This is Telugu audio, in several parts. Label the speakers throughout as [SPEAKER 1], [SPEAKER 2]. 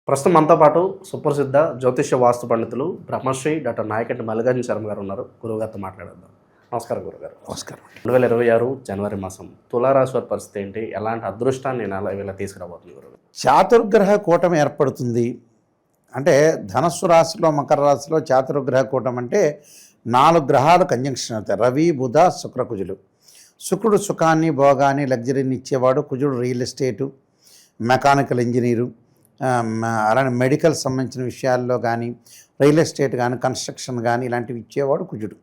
[SPEAKER 1] ప్రస్తుతం మనతో పాటు సుప్రసిద్ధ జ్యోతిష్య వాస్తు పండితులు బ్రహ్మశ్రీ డాక్టర్ నాయకంటి మల్లికార్జున శర్మ గారు ఉన్నారు. గురువుగారితో మాట్లాడేద్దాం. నమస్కారం గురుగారు.
[SPEAKER 2] నమస్కారం.
[SPEAKER 1] 2026 జనవరి మాసం తులారాశి వారి పరిస్థితి ఏంటి? ఎలాంటి అదృష్టాన్ని నేను ఇలా తీసుకురాబోతుంది గురుగారు?
[SPEAKER 2] చాతుర్గ్రహ కూటమి ఏర్పడుతుంది. అంటే ధనస్సు రాశిలో మకర రాశిలో చాతుర్గ్రహ కూటమి అంటే 4 గ్రహాలు కంజంక్షన్ అవుతాయి. రవి, బుధ, శుక్ర, కుజులు. శుక్రుడు సుఖాన్ని, భోగాన్ని, లగ్జరీని ఇచ్చేవాడు. కుజుడు రియల్ ఎస్టేటు, మెకానికల్ ఇంజనీరు, అలానే మెడికల్ సంబంధించిన విషయాల్లో కానీ, రియల్ ఎస్టేట్ కానీ, కన్స్ట్రక్షన్ కానీ ఇలాంటివి ఇచ్చేవాడు కుజుడు.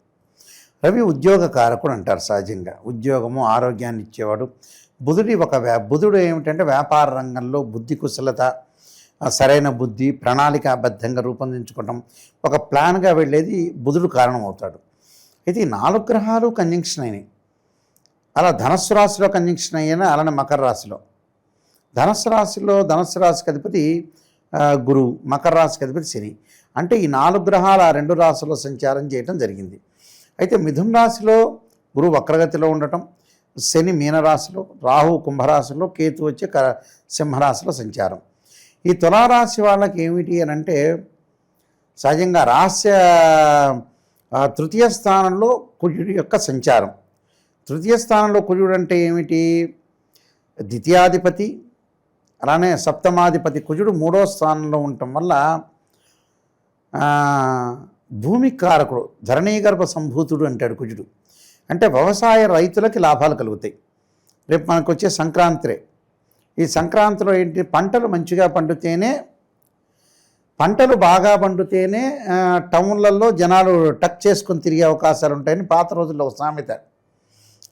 [SPEAKER 2] రవి ఉద్యోగ కారకుడు అంటారు. సహజంగా ఉద్యోగము, ఆరోగ్యాన్ని ఇచ్చేవాడు. బుధుడు ఏమిటంటే వ్యాపార రంగంలో బుద్ధి కుశలత, సరైన బుద్ధి, ప్రణాళికాబద్ధంగా రూపొందించుకోవటం, ఒక ప్లాన్గా వెళ్ళేది బుధుడు కారణమవుతాడు. అయితే ఈ 4 గ్రహాలు కంజంక్షన్ అయినాయి. అలా ధనస్సు రాశిలో కంజంక్షన్ అయినా, అలానే మకర రాశిలో. ధనస్సు రాశికి అధిపతి గురువు, మకర రాశికి అధిపతి శని. అంటే ఈ 4 గ్రహాలు ఆ 2 రాశుల్లో సంచారం చేయటం జరిగింది. అయితే మిథున రాశిలో గురువు వక్రగతిలో ఉండటం, శని మీనరాశిలో, రాహు కుంభరాశిలో, కేతు వచ్చి సింహరాశిలో సంచారం. ఈ తులారాశి వాళ్ళకి ఏమిటి అని అంటే సహజంగా తృతీయ స్థానంలో కుజుడి యొక్క సంచారం. తృతీయ స్థానంలో కుజుడు అంటే ఏమిటి? ద్వితీయాధిపతి, అలానే సప్తమాధిపతి కుజుడు 3వ స్థానంలో ఉండటం వల్ల భూమి కారకుడు, ధరణీగర్భ సంభూతుడు అంటాడు కుజుడు. అంటే వ్యవసాయ రైతులకి లాభాలు కలుగుతాయి. రేపు మనకు వచ్చే సంక్రాంతిరే. ఈ సంక్రాంతిలో ఏంటి? పంటలు మంచిగా పండితేనే, పంటలు బాగా పండితేనే టౌన్లలో జనాలు టక్ చేసుకొని తిరిగే అవకాశాలు ఉంటాయని పాత రోజుల్లో ఒక సామెత.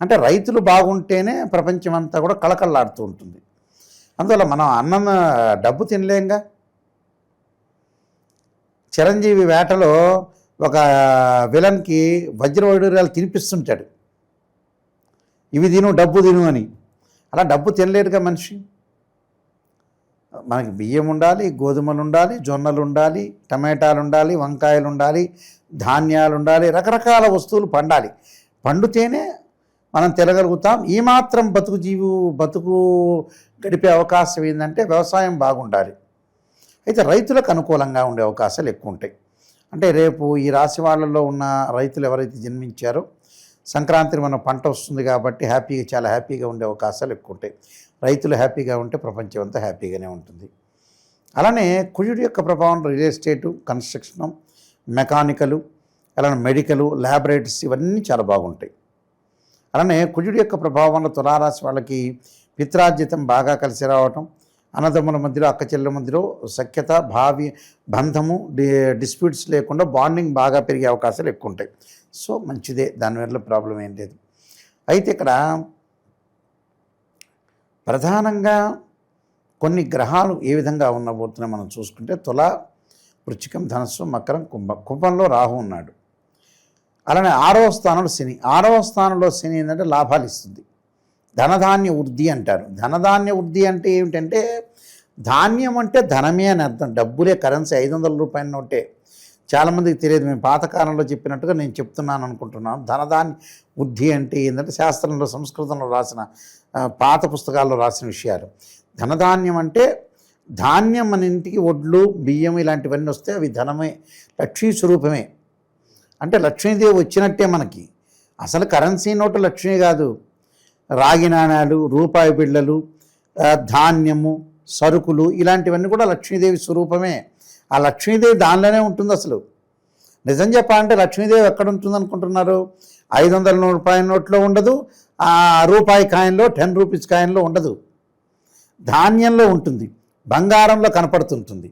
[SPEAKER 2] అంటే రైతులు బాగుంటేనే ప్రపంచం అంతా కూడా కళకళలాడుతూ ఉంటుంది. అందువల్ల మనం డబ్బు తినలేంగా. చిరంజీవి వేటలో ఒక విలన్కి వజ్ర వైడూర్యాలు తినిపిస్తుంటాడు, ఇవి తిను, డబ్బు తిను అని. అలా డబ్బు తినలేరుగా మనిషి. మనకి బియ్యం ఉండాలి, గోధుమలు ఉండాలి, జొన్నలు ఉండాలి, టమాటాలు ఉండాలి, వంకాయలు ఉండాలి, ధాన్యాలు ఉండాలి, రకరకాల వస్తువులు పండాలి. పండితేనే మనం తినగలుగుతాం. ఈ మాత్రం బతుకు గడిపే అవకాశం ఏంటంటే వ్యవసాయం బాగుండాలి. అయితే రైతులకు అనుకూలంగా ఉండే అవకాశాలు ఎక్కువ ఉంటాయి. అంటే రేపు ఈ రాశి వాళ్ళల్లో ఉన్న రైతులు ఎవరైతే జన్మించారో సంక్రాంతిని మన పంట వస్తుంది కాబట్టి చాలా హ్యాపీగా ఉండే అవకాశాలు ఎక్కువ ఉంటాయి. రైతులు హ్యాపీగా ఉంటే ప్రపంచం అంతా హ్యాపీగానే ఉంటుంది. అలానే కుజుడి యొక్క ప్రభావం రియల్ ఎస్టేటు, కన్స్ట్రక్షను, మెకానికలు, అలానే మెడికలు, ల్యాబొరేటరీస్ ఇవన్నీ చాలా బాగుంటాయి. అలానే కుజుడి యొక్క ప్రభావం వల్ల తులారాశి వాళ్ళకి పిత్రార్జితం బాగా కలిసి రావటం, అన్నదమ్ముల మధ్యలో, అక్క చెల్లెల మధ్యలో సఖ్యత, బంధము, డిస్ప్యూట్స్ లేకుండా బాండింగ్ బాగా పెరిగే అవకాశాలు ఎక్కువ ఉంటాయి. సో మంచిదే, దానివల్ల ప్రాబ్లం ఏం లేదు. అయితే ఇక్కడ ప్రధానంగా కొన్ని గ్రహాలు ఏ విధంగా ఉండబోతున్నాయి మనం చూసుకుంటే తుల, వృశ్చికం, ధనస్సు, మకరం, కుంభంలో రాహు ఉన్నాడు. అలానే 6వ స్థానంలో శని. 6వ స్థానంలో శని ఏంటంటే లాభాలు ఇస్తుంది. ధనధాన్య వృద్ధి అంటారు. ధనధాన్య వృద్ధి అంటే ఏమిటంటే ధాన్యం అంటే ధనమే అని అర్థం. డబ్బులే, కరెన్సీ 500 రూపాయల నోటే. చాలామందికి తెలియదు. మేము పాతకాలంలో చెప్పినట్టుగా నేను చెప్తున్నాను అనుకుంటున్నాను. ధనధాన్య వృద్ధి అంటే ఏంటంటే శాస్త్రంలో, సంస్కృతంలో రాసిన పాత పుస్తకాల్లో రాసిన విషయాలు. ధనధాన్యం అంటే ధాన్యం మన ఇంటికి ఒడ్లు, బియ్యం ఇలాంటివన్నీ వస్తే అవి ధనమే, లక్ష్మీ స్వరూపమే. అంటే లక్ష్మీదేవి వచ్చినట్టే మనకి. అసలు కరెన్సీ నోటు లక్ష్మీ కాదు. రాగి నాణాలు, రూపాయి బిళ్ళలు, ధాన్యము, సరుకులు ఇలాంటివన్నీ కూడా లక్ష్మీదేవి స్వరూపమే. ఆ లక్ష్మీదేవి దానిలోనే ఉంటుంది. అసలు నిజం చెప్పాలంటే లక్ష్మీదేవి ఎక్కడ ఉంటుంది అనుకుంటున్నారు? 500 రూపాయల నోట్లో ఉండదు, ఆ రూపాయి కాయిన్లో, 10 రూపీస్ కాయిన్లో ఉండదు. ధాన్యంలో ఉంటుంది, బంగారంలో కనపడుతుంటుంది.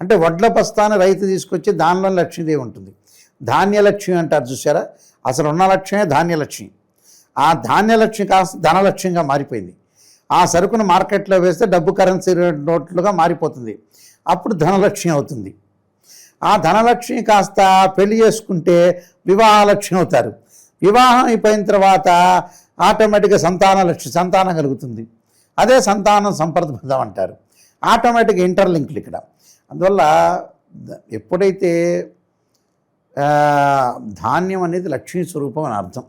[SPEAKER 2] అంటే వడ్ల బస్తాన్ని రైతు తీసుకొచ్చి దానిలో లక్ష్మీదేవి ఉంటుంది. ధాన్యలక్ష్మి అంటారు చూసారా? అసలు ఉన్న లక్ష్యమే ధాన్యలక్ష్మి. ఆ ధాన్యలక్ష్మి కాస్త ధనలక్ష్యంగా మారిపోయింది. ఆ సరుకును మార్కెట్లో వేస్తే డబ్బు కరెన్సీ నోట్లుగా మారిపోతుంది. అప్పుడు ధనలక్ష్మి అవుతుంది. ఆ ధనలక్ష్మి కాస్త పెళ్లి చేసుకుంటే వివాహలక్ష్మి అవుతారు. వివాహం అయిపోయిన తర్వాత ఆటోమేటిక్గా సంతానం కలుగుతుంది. అదే సంతానం సంప్రదాయం అంటారు. ఆటోమేటిక్గా ఇంటర్లింక్లు ఇక్కడ. అందువల్ల ఎప్పుడైతే ధాన్యం అనేది లక్ష్మీ స్వరూపం అని అర్థం.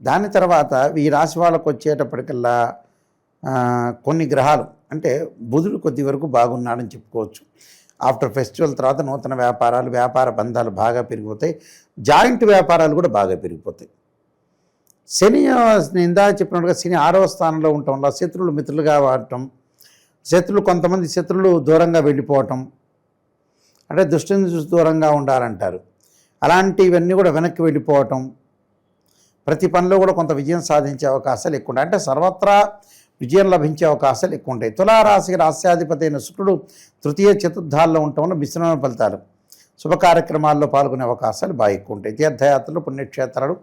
[SPEAKER 2] దాని తర్వాత ఈ రాశి వాళ్ళకు వచ్చేటప్పటికల్లా కొన్ని గ్రహాలు అంటే బుధుడు కొద్ది వరకు బాగున్నాడని చెప్పుకోవచ్చు. ఆఫ్టర్ ఫెస్టివల్ తర్వాత నూతన వ్యాపారాలు, వ్యాపార బంధాలు బాగా పెరిగిపోతాయి. జాయింట్ వ్యాపారాలు కూడా బాగా పెరిగిపోతాయి. శని నేను ఇందాక చెప్పినట్టుగా శని 6వ స్థానంలో ఉండటం వల్ల శత్రువులు మిత్రులుగా వాడటం, కొంతమంది శత్రువులు దూరంగా వెళ్ళిపోవటం, అంటే దుష్టుని చూసి దూరంగా ఉండాలంటారు. అలాంటివన్నీ కూడా వెనక్కి వెళ్ళిపోవటం, ప్రతి పనిలో కూడా కొంత విజయం సాధించే అవకాశాలు ఎక్కువ ఉంటాయి. అంటే సర్వత్రా విజయం లభించే అవకాశాలు ఎక్కువ ఉంటాయి. తులారాశికి రాస్యాధిపతి అయిన శుక్రుడు తృతీయ చతుర్థాల్లో ఉండటం వల్ల మిశ్రమ ఫలితాలు, శుభ కార్యక్రమాల్లో పాల్గొనే అవకాశాలు బాగా ఎక్కువ ఉంటాయి. తీర్థయాత్రలు, పుణ్యక్షేత్రాలు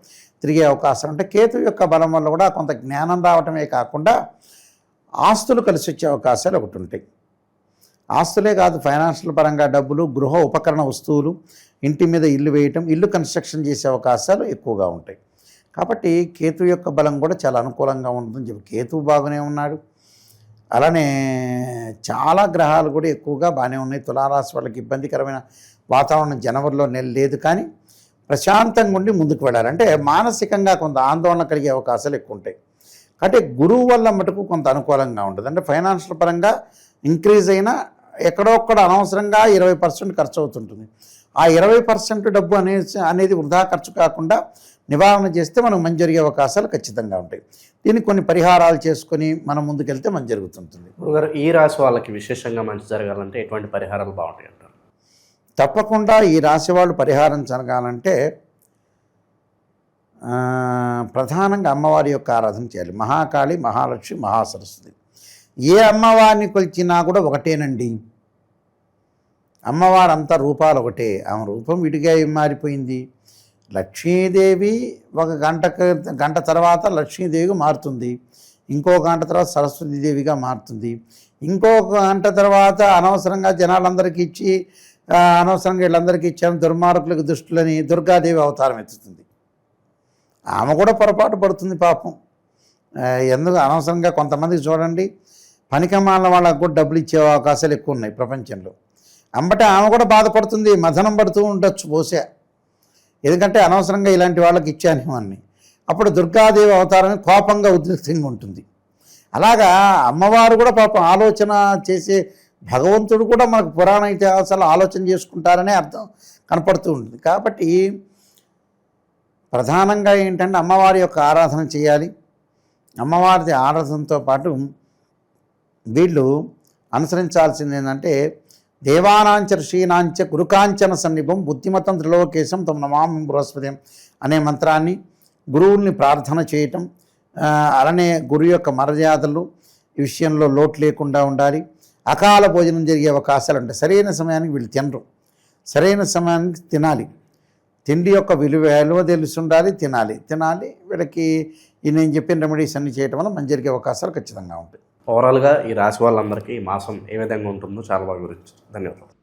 [SPEAKER 2] తిరిగే అవకాశం అంటే కేతు యొక్క బలం వల్ల కూడా కొంత జ్ఞానం రావటమే కాకుండా ఆస్తులు కలిసి వచ్చే అవకాశాలు ఒకటి ఉంటాయి. ఆస్తులే కాదు, ఫైనాన్షియల్ పరంగా డబ్బులు, గృహ ఉపకరణ వస్తువులు, ఇంటి మీద ఇల్లు వేయటం, ఇల్లు కన్స్ట్రక్షన్ చేసే అవకాశాలు ఎక్కువగా ఉంటాయి. కాబట్టి కేతు యొక్క బలం కూడా చాలా అనుకూలంగా ఉంటుందని చెప్పి కేతువు బాగానే ఉన్నాడు. అలానే చాలా గ్రహాలు కూడా ఎక్కువగా బాగానే ఉన్నాయి. తులారాశి వాళ్ళకి ఇబ్బందికరమైన వాతావరణం జనవరిలో నెల లేదు, కానీ ప్రశాంతంగా ఉండి ముందుకు వెళ్ళాలి. అంటే మానసికంగా కొంత ఆందోళన కలిగే అవకాశాలు ఎక్కువ ఉంటాయి. అంటే గురువు వల్ల మటుకు కొంత అనుకూలంగా ఉంటుంది. అంటే ఫైనాన్షియల్ పరంగా ఇంక్రీజ్ అయినా ఎక్కడొక్కడ అనవసరంగా 20% ఖర్చు అవుతుంటుంది. ఆ 20% డబ్బు అనేది వృధా ఖర్చు కాకుండా నివారణ చేస్తే మనకు మంచి జరిగే అవకాశాలు ఖచ్చితంగా ఉంటాయి. దీనికి కొన్ని పరిహారాలు చేసుకొని మనం ముందుకెళ్తే మంచి జరుగుతుంటుంది.
[SPEAKER 1] గురుగారు, ఈ రాశి వాళ్ళకి విశేషంగా మంచి జరగాలంటే ఎటువంటి పరిహారాలు బాగుంటాయి అంటారు?
[SPEAKER 2] తప్పకుండా ఈ రాశి వాళ్ళు పరిహారం జరగాలంటే ప్రధానంగా అమ్మవారి యొక్క ఆరాధన చేయాలి. మహాకాళి, మహాలక్ష్మి, మహాసరస్వతి. ఏ అమ్మవారిని కొలిచినా కూడా ఒకటేనండి. అమ్మవారు అంతా రూపాలు ఒకటే. ఆమె రూపం విడిగా ఏం మారిపోయింది. లక్ష్మీదేవి ఒక గంట తర్వాత లక్ష్మీదేవిగా మారుతుంది, ఇంకో గంట తర్వాత సరస్వతీదేవిగా మారుతుంది, ఇంకొక గంట తర్వాత అనవసరంగా జనాలందరికీ ఇచ్చి అనవసరంగా వీళ్ళందరికీ ఇచ్చాము దుర్మార్గులకు దుష్టులని దుర్గాదేవి అవతారం ఎత్తుతుంది. ఆమె కూడా పొరపాటు పడుతుంది పాపం. ఎందుకు అనవసరంగా కొంతమందికి చూడండి, పనికమాలిన వాళ్ళకు కూడా డబ్బులు ఇచ్చే అవకాశాలు ఎక్కువ ఉన్నాయి ప్రపంచంలో. అంబటే ఆమె కూడా బాధపడుతుంది, మదనం పడుతూ ఉండొచ్చు బహుశా, ఎందుకంటే అనవసరంగా ఇలాంటి వాళ్ళకి ఇచ్చాను అని. అప్పుడు దుర్గాదేవి అవతారం కోపంగా ఉద్రిక్తంగా ఉంటుంది. అలాగా అమ్మవారు కూడా పాపం ఆలోచన చేసే భగవంతుడు కూడా మనకు పురాణ ఇతిహాసాలు ఆలోచన చేసుకుంటారనే అర్థం కనపడుతూ ఉంటుంది. కాబట్టి ప్రధానంగా ఏంటంటే అమ్మవారి యొక్క ఆరాధన చేయాలి. అమ్మవారి ఆరాధనతో పాటు వీళ్ళు అనుసరించాల్సింది ఏంటంటే దేవానాంచ ఋషీనాంచ గురుకాంచన సన్నిభం బుద్ధిమతం త్రిలోకేశం తమ నమామి బృహస్పతిం అనే మంత్రాన్ని, గురువుల్ని ప్రార్థన చేయటం, అలానే గురువు యొక్క మర్యాదలు ఈ విషయంలో లోటు లేకుండా ఉండాలి. అకాల భోజనం జరిగే అవకాశాలు ఉంటాయి. సరైన సమయానికి వీళ్ళు తినరు, సరైన సమయానికి తినాలి. తిండి యొక్క విలువ తెలిసి ఉండాలి, తినాలి. వీళ్ళకి ఈ నేను చెప్పిన రెమెడీస్ అన్ని చేయటం వల్ల మంచి జరిగే అవకాశాలు ఖచ్చితంగా ఉంటాయి.
[SPEAKER 1] ఓవరాల్గా ఈ రాశి వాళ్ళందరికీ ఈ మాసం ఏ విధంగా ఉంటుందో చాలా బాగా వివరించారు. ధన్యవాదాలు.